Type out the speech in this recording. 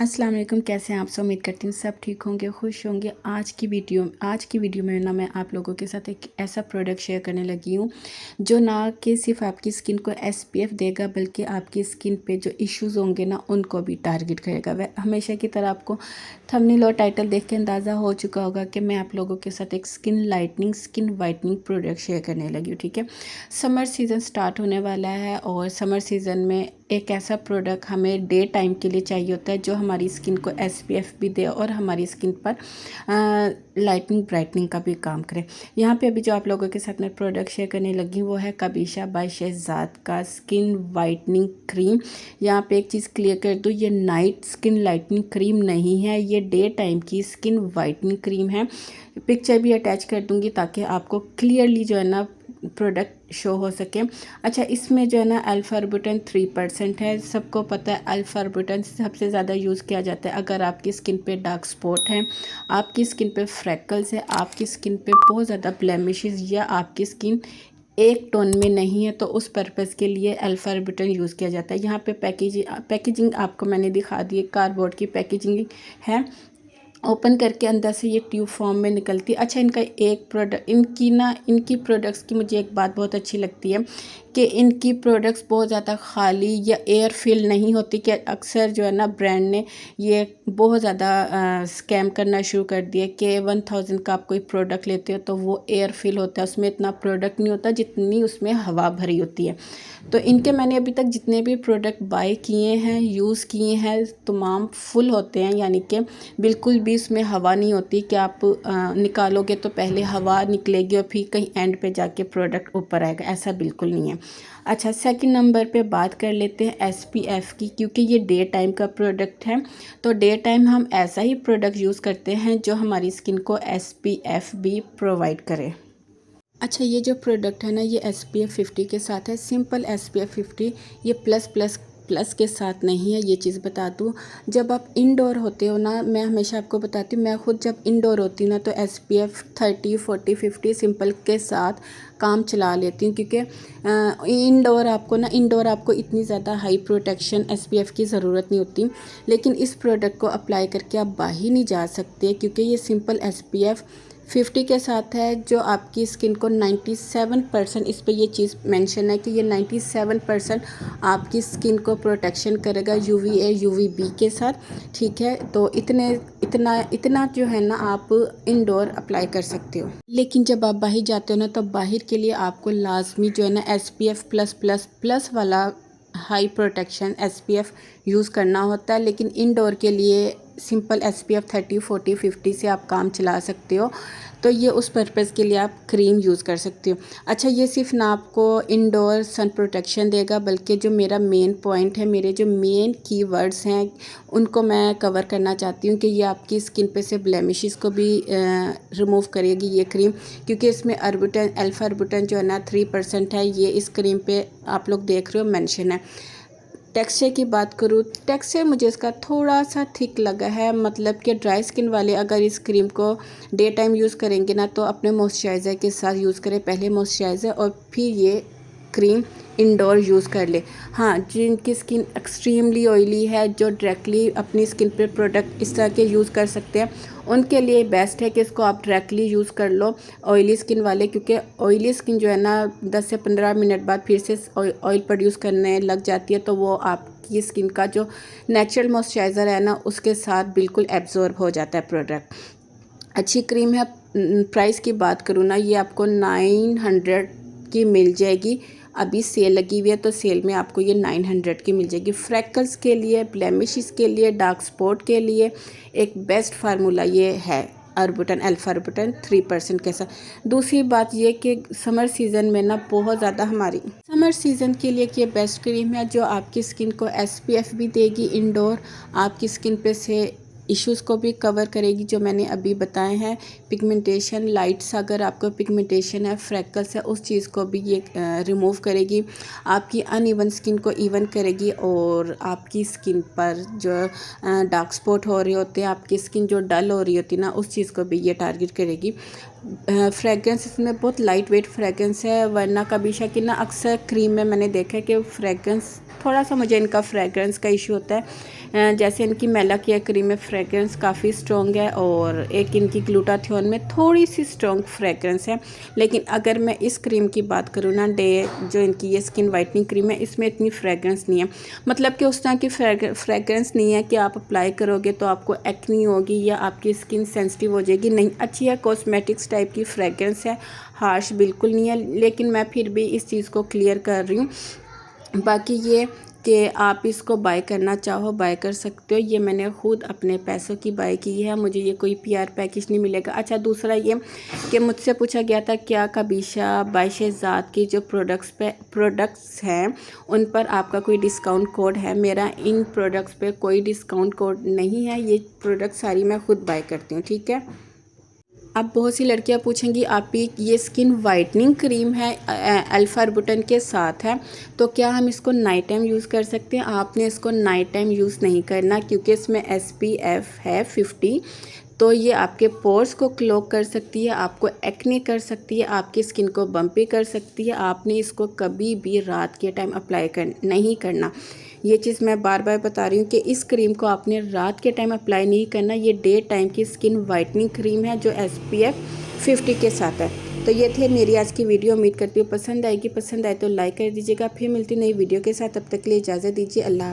अस्सलाम वालेकुम। कैसे हैं आप सब? उम्मीद करती हूँ सब ठीक होंगे, खुश होंगे। आज की वीडियो में ना मैं आप लोगों के साथ एक ऐसा प्रोडक्ट शेयर करने लगी हूँ जो ना कि सिर्फ आपकी स्किन को एसपीएफ देगा बल्कि आपकी स्किन पे जो इश्यूज़ होंगे ना उनको भी टारगेट करेगा। वह हमेशा की तरह आपको थंबनेल और टाइटल देख के अंदाज़ा हो चुका होगा कि मैं आप लोगों के साथ एक skin lightening skin whitening product share करने लगी हूँ। ठीक है, समर सीज़न स्टार्ट होने वाला है और समर सीज़न में एक ऐसा प्रोडक्ट हमें डे टाइम के लिए चाहिए होता है जो हमारी स्किन को एसपीएफ भी दे और हमारी स्किन पर लाइटनिंग ब्राइटनिंग का भी काम करे। यहाँ पे अभी जो आप लोगों के साथ मैं प्रोडक्ट शेयर करने लगी हूँ वो है कबीशा बाय शहजाद का स्किन वाइटनिंग क्रीम। यहाँ पे एक चीज़ क्लियर कर दूँ, ये नाइट स्किन लाइटनिंग क्रीम नहीं है, ये डे टाइम की स्किन वाइटनिंग क्रीम है। पिक्चर भी अटैच कर दूँगी ताकि आपको क्लियरली जो है ना प्रोडक्ट शो हो सके। अच्छा, इसमें जो है ना अल्फा-आर्बुटिन 3% है। सबको पता है अल्फा-आर्बुटिन सबसे ज़्यादा यूज़ किया जाता है अगर आपकी स्किन पे डार्क स्पॉट है, आपकी स्किन पे फ्रैकल्स है, आपकी स्किन पे बहुत ज़्यादा ब्लेमिशेस या आपकी स्किन एक टोन में नहीं है, तो उस पर्पज़ के लिए अल्फा-आर्बुटिन यूज़ किया जाता है। यहाँ पे पैकेजिंग आपको मैंने दिखा दी है, कार्डबोर्ड की पैकेजिंग है। ओपन करके अंदर से ये ट्यूब फॉर्म में निकलती है। अच्छा, इनका एक प्रोडक्ट इनकी प्रोडक्ट्स की मुझे एक बात बहुत अच्छी लगती है कि इनकी प्रोडक्ट्स बहुत ज़्यादा खाली या एयर फिल नहीं होती। कि अक्सर जो है ना ब्रांड ने ये बहुत ज़्यादा स्कैम करना शुरू कर दिया कि 1000 का आप कोई प्रोडक्ट लेते हो तो वो एयर फिल होता है, उसमें इतना प्रोडक्ट नहीं होता जितनी उसमें हवा भरी होती है। तो इनके मैंने अभी तक जितने भी प्रोडक्ट बाय किए हैं, यूज़ किए हैं, तमाम फुल होते हैं, यानी कि बिल्कुल भी इसमें हवा नहीं होती कि आप निकालोगे तो पहले हवा निकलेगी और फिर कहीं एंड पे जाके प्रोडक्ट ऊपर आएगा, ऐसा बिल्कुल नहीं है। अच्छा, सेकंड नंबर पे बात कर लेते हैं एसपीएफ की, क्योंकि ये डे टाइम का प्रोडक्ट है। तो डे टाइम हम ऐसा ही प्रोडक्ट यूज़ करते हैं जो हमारी स्किन को एसपीएफ भी प्रोवाइड करे। अच्छा, ये जो प्रोडक्ट है ना ये SPF 50 के साथ है, सिंपल SPF 50। ये प्लस प्लस प्लस के साथ नहीं है, ये चीज़ बता दूँ। जब आप इंडोर होते हो ना, मैं हमेशा आपको बताती हूँ, मैं खुद जब इंडोर होती हूँ ना तो SPF 30 40 50 सिंपल के साथ काम चला लेती हूँ, क्योंकि इंडोर आपको इतनी ज़्यादा हाई प्रोटेक्शन SPF की ज़रूरत नहीं होती। लेकिन इस प्रोडक्ट को अप्लाई करके आप बाहर नहीं जा सकते क्योंकि ये सिंपल SPF 50 के साथ है जो आपकी स्किन को 97%, इस पे ये चीज़ मेंशन है कि ये 97% आपकी स्किन को प्रोटेक्शन करेगा UVA UVB के साथ। ठीक है, तो इतना जो है ना आप इंडोर अप्लाई कर सकते हो। लेकिन जब आप बाहर जाते हो ना तो बाहर के लिए आपको लाजमी जो है ना SPF प्लस प्लस प्लस वाला हाई प्रोटेक्शन SPF यूज़ करना होता है। लेकिन इंडोर के लिए सिंपल SPF 30 40 50 से आप काम चला सकते हो, तो ये उस पर्पज़ के लिए आप क्रीम यूज़ कर सकते हो। अच्छा, ये सिर्फ ना आपको इंडोर सन प्रोटेक्शन देगा बल्कि जो मेरा मेन पॉइंट है, मेरे जो मेन कीवर्ड्स हैं उनको मैं कवर करना चाहती हूँ कि ये आपकी स्किन पे से ब्लेमिशेस को भी रिमूव करेगी ये क्रीम, क्योंकि इसमें अल्फा आर्बुटिन जो है ना 3% है, ये इस क्रीम पे आप लोग देख रहे हो मेंशन है। टेक्सचर की बात करूँ, टेक्सचर मुझे इसका थोड़ा सा थिक लगा है, मतलब कि ड्राई स्किन वाले अगर इस क्रीम को डे टाइम यूज़ करेंगे ना तो अपने मॉइस्चराइज़र के साथ यूज़ करें, पहले मॉइस्चराइज़र और फिर ये क्रीम इंडोर यूज़ कर ले। हाँ, जिनकी स्किन एक्सट्रीमली ऑयली है, जो डायरेक्टली अपनी स्किन पे प्रोडक्ट इस तरह के यूज़ कर सकते हैं, उनके लिए बेस्ट है कि इसको आप डायरेक्टली यूज़ कर लो, ऑयली स्किन वाले, क्योंकि ऑयली स्किन जो है ना 10 से 15 मिनट बाद फिर से ऑयल प्रोड्यूस करने लग जाती है, तो वो आपकी स्किन का जो नेचुरल मॉइस्चराइज़र है ना उसके साथ बिल्कुल एब्जॉर्ब हो जाता है प्रोडक्ट। अच्छी क्रीम है। प्राइस की बात करूँ ना, ये आपको 900 की मिल जाएगी। अभी सेल लगी हुई है तो सेल में आपको ये 900 की मिल जाएगी। फ्रैकल्स के लिए, ब्लेमिशेस के लिए, डार्क स्पॉट के लिए एक बेस्ट फार्मूला ये है अल्फा आर्बुटिन 3% के साथ। दूसरी बात ये कि समर सीज़न में ना बहुत ज़्यादा हमारी समर सीज़न के लिए ये बेस्ट क्रीम है जो आपकी स्किन को SPF भी देगी इंडोर, आपकी स्किन पे से इश्यूज़ को भी कवर करेगी जो मैंने अभी बताए हैं। पिगमेंटेशन, लाइट्स, अगर आपको पिगमेंटेशन है, फ्रैकल्स है, उस चीज़ को भी ये रिमूव करेगी, आपकी अनइवन स्किन को इवन करेगी और आपकी स्किन पर जो डार्क स्पॉट हो रहे होते हैं, आपकी स्किन जो डल हो रही होती है ना, उस चीज़ को भी ये टारगेट करेगी। फ्रेगरेंस इसमें बहुत लाइट वेट फ्रेगरेंस है, वरना कबीशा की ना अक्सर क्रीम में मैंने देखा है कि फ्रेगरेंस थोड़ा सा मुझे इनका फ्रेगरेंस का इशू होता है। जैसे इनकी मेला केयर क्रीम में फ्रेगरेंस काफ़ी स्ट्रॉन्ग है और एक इनकी ग्लूटाथियोन में थोड़ी सी स्ट्रॉन्ग फ्रेगरेंस है। लेकिन अगर मैं इस क्रीम की बात करूँ ना, डे जो इनकी ये स्किन वाइटनिंग क्रीम है, इसमें इतनी फ्रेगरेंस नहीं है। मतलब कि उस तरह की फ्रेगरेंस नहीं है कि आप अप्लाई करोगे तो आपको एक्नी होगी या आपकी स्किन सेंसिटिव हो जाएगी। नहीं, अच्छी है, कॉस्मेटिक्स टाइप की फ्रेगरेंस है, हार्श बिल्कुल नहीं है। लेकिन मैं फिर भी इस चीज़ को क्लियर कर रही हूँ। बाकी ये कि आप इसको बाय करना चाहो बाय कर सकते हो। ये मैंने ख़ुद अपने पैसों की बाय की है, मुझे ये कोई पीआर पैकेज नहीं मिलेगा। अच्छा, दूसरा ये कि मुझसे पूछा गया था क्या कबीशा बाय शहज़ाद की जो प्रोडक्ट्स हैं उन पर आपका कोई डिस्काउंट कोड है। मेरा इन प्रोडक्ट्स पे कोई डिस्काउंट कोड नहीं है, ये प्रोडक्ट सारी मैं ख़ुद बाय करती हूँ, ठीक है। अब बहुत सी लड़कियां पूछेंगी आप ये स्किन वाइटनिंग क्रीम है अल्फारबुटन के साथ है, तो क्या हम इसको नाइट टाइम यूज़ कर सकते हैं। आपने इसको नाइट टाइम यूज़ नहीं करना, क्योंकि इसमें SPF है 50, तो ये आपके पोर्स को क्लॉग कर सकती है, आपको एक्ने कर सकती है, आपकी स्किन को बम्पी कर सकती है। आपने इसको कभी भी रात के टाइम अप्लाई नहीं करना। ये चीज़ मैं बार बार बता रही हूँ कि इस क्रीम को आपने रात के टाइम अप्लाई नहीं करना। ये डे टाइम की स्किन वाइटनिंग क्रीम है जो SPF 50 के साथ है। तो ये थे मेरी आज की वीडियो, उम्मीद करती हूँ पसंद आएगी। पसंद आए तो लाइक कर दीजिएगा। फिर मिलती नई वीडियो के साथ, तब तक के लिए इजाज़त दीजिए। अल्लाह।